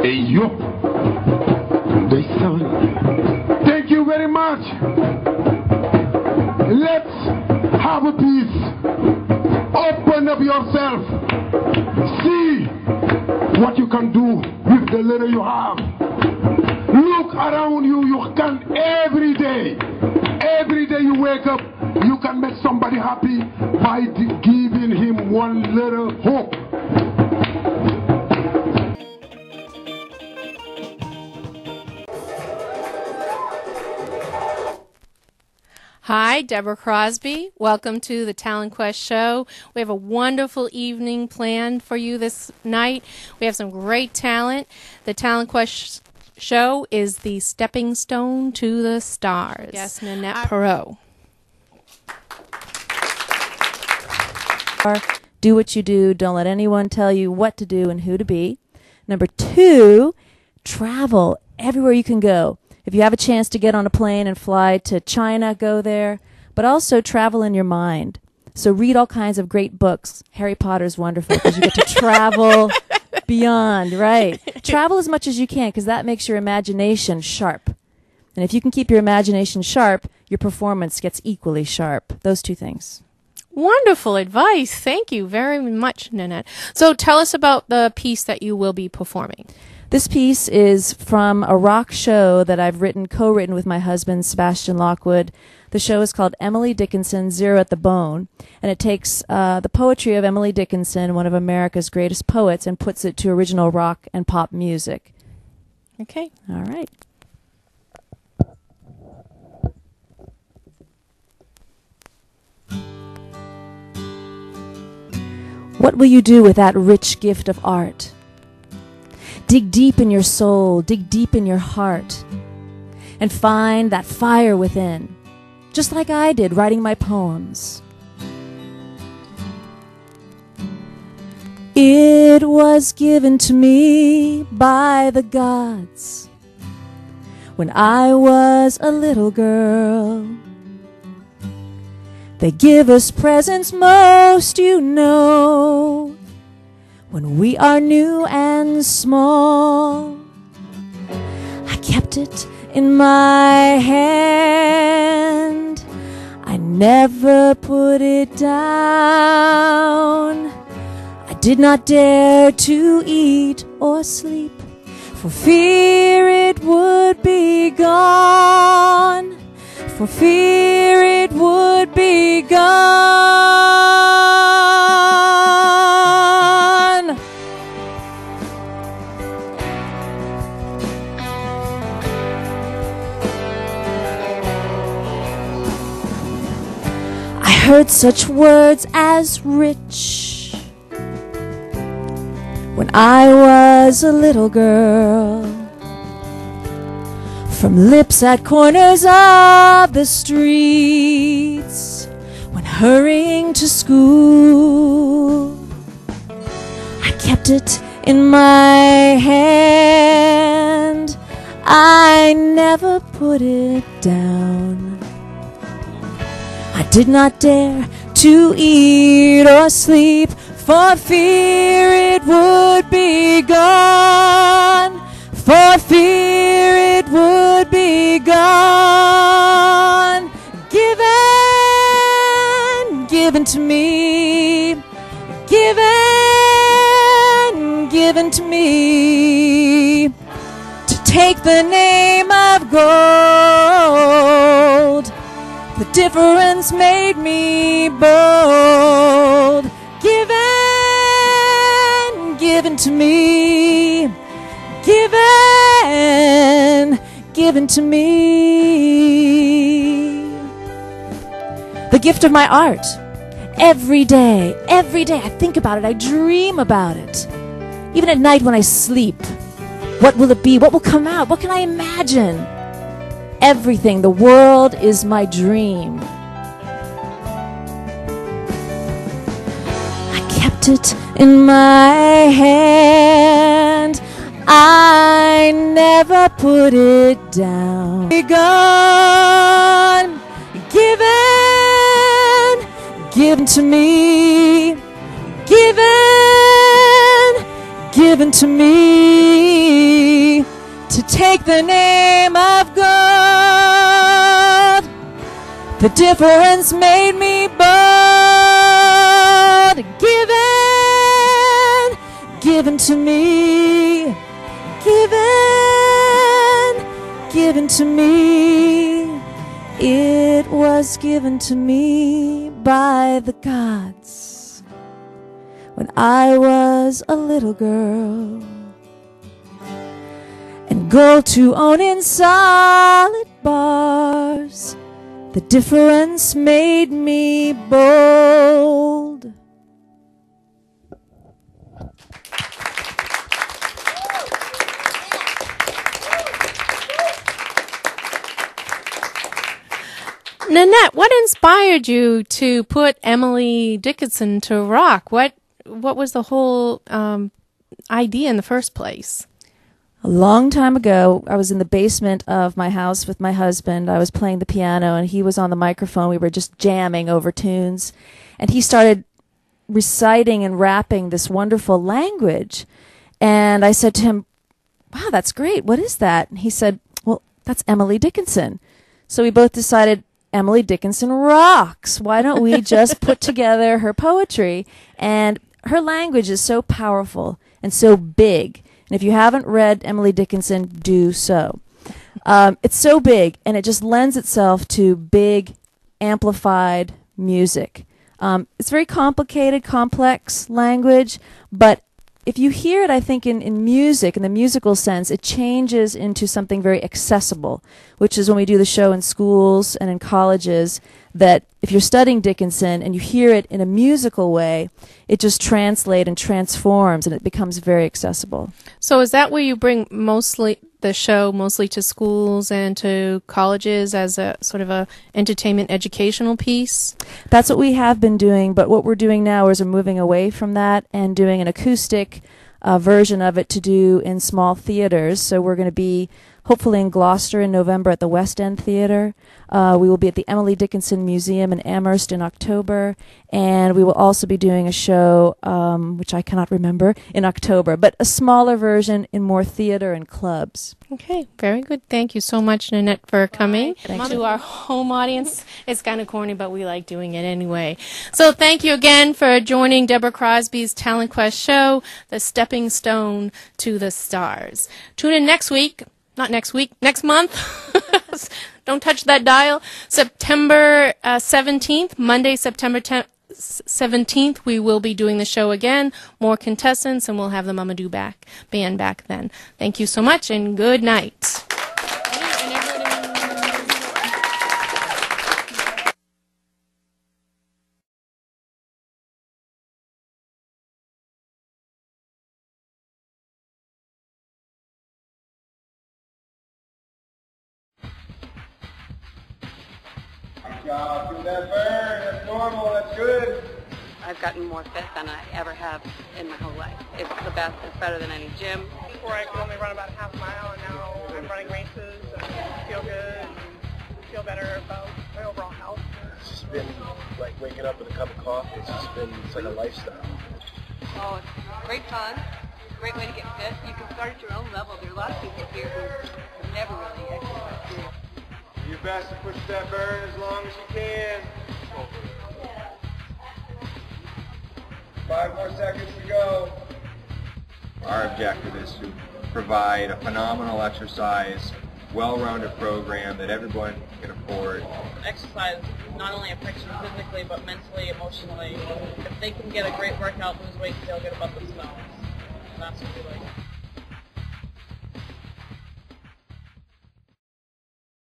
Hey, yo. Day 7. Thank you very much. Let's have a peace. Open up yourself. See what you can do with the little you have. Look around you. You can every day you wake up, you can make somebody happy by giving him one little hope. Hi, Debra Crosby. Welcome to the Talent Quest show. We have a wonderful evening planned for you this night. We have some great talent. The Talent Quest show is the stepping stone to the stars. Yes, Nanette Perrote. Do what you do. Don't let anyone tell you what to do and who to be. Number 2, travel everywhere you can go. If you have a chance to get on a plane and fly to China, go there. But also travel in your mind. So read all kinds of great books. Harry Potter's wonderful because you get to travel beyond, right? Travel as much as you can because that makes your imagination sharp. And if you can keep your imagination sharp, your performance gets equally sharp. Those 2 things. Wonderful advice. Thank you very much, Nanette. So tell us about the piece that you will be performing. This piece is from a rock show that I've co-written with my husband, Sebastian Lockwood. The show is called Emily Dickinson, Zero at the Bone, and it takes the poetry of Emily Dickinson, one of America's greatest poets, and puts it to original rock and pop music. Okay. All right. What will you do with that rich gift of art? Dig deep in your soul, dig deep in your heart, and find that fire within, just like I did writing my poems. It was given to me by the gods when I was a little girl. They give us presents most, you know, when we are new and small. I kept it in my hand. I never put it down. I did not dare to eat or sleep for fear it would be gone. For fear it would be gone. I heard such words as rich when I was a little girl, from lips at corners of the streets when hurrying to school. I kept it in my hand. I never put it down. I did not dare to eat or sleep for fear it would be gone. For fear it would be gone. Given to me. Given to me. To take the name of gold. The difference made me bold. Given to me. Given to me. The gift of my art. Every day I think about it, I dream about it. Even at night when I sleep, what will it be? What will come out? What can I imagine? Everything, the world is my dream. I kept it in my hand. I never put it down. Gone, given to me, given to me. take the name of God. The difference made me bold. Given to me. Given to me. It was given to me by the gods when I was a little girl. And gold to own in solid bars. The difference made me bold. Nanette, what inspired you to put Emily Dickinson to rock? What was the whole idea in the first place? A long time ago, I was in the basement of my house with my husband. I was playing the piano, and he was on the microphone. We were just jamming over tunes. And he started reciting and rapping this wonderful language. And I said to him, wow, that's great. What is that? And he said, well, that's Emily Dickinson. So we both decided, Emily Dickinson rocks. Why don't we just put together her poetry? And her language is so powerful and so big. And if you haven't read Emily Dickinson, do so. It's so big, and it just lends itself to big, amplified music. It's very complicated, complex language, but if you hear it, I think, in music, in the musical sense, it changes into something very accessible, which is when we do the show in schools and in colleges, that if you're studying Dickinson and you hear it in a musical way, it just translates and transforms, and it becomes very accessible. So is that where you bring the show mostly to schools and to colleges as a sort of a entertainment educational piece? That's what we have been doing, but what we're doing now is we're moving away from that and doing an acoustic version of it to do in small theaters. So we're going to be hopefully in Gloucester in November at the West End Theater. We will be at the Emily Dickinson Museum in Amherst in October, and we will also be doing a show, which I cannot remember, in October, but a smaller version in more theater and clubs. Okay, very good. Thank you so much, Nanette, for coming Thank to you. our home audience. It's kind of corny, but we like doing it anyway. So thank you again for joining Debra Crosby's Talent Quest show, The Stepping Stone to the Stars. Tune in next week. Not next week, next month. Don't touch that dial. September 17th, Monday, September 17th, we will be doing the show again. More contestants, and we'll have the Mamadou band back then. Thank you so much, and good night. Job. Do that burn. That's normal. That's good. I've gotten more fit than I ever have in my whole life. It's the best. It's better than any gym. Before I could only run about a half mile, and now I'm running races and feel good and feel better about my overall health. It's just been like waking up with a cup of coffee. It's like a lifestyle. Oh, it's great fun. Great way to get fit. You can start at your own level. There are a lot of people here who never really exercise here. Do your best to push that burn as long as you can. 5 more seconds to go. Our objective is to provide a phenomenal exercise, well-rounded program that everyone can afford. Exercise not only affects you physically, but mentally, emotionally. If they can get a great workout, lose weight, they'll get above themselves. That's what we like.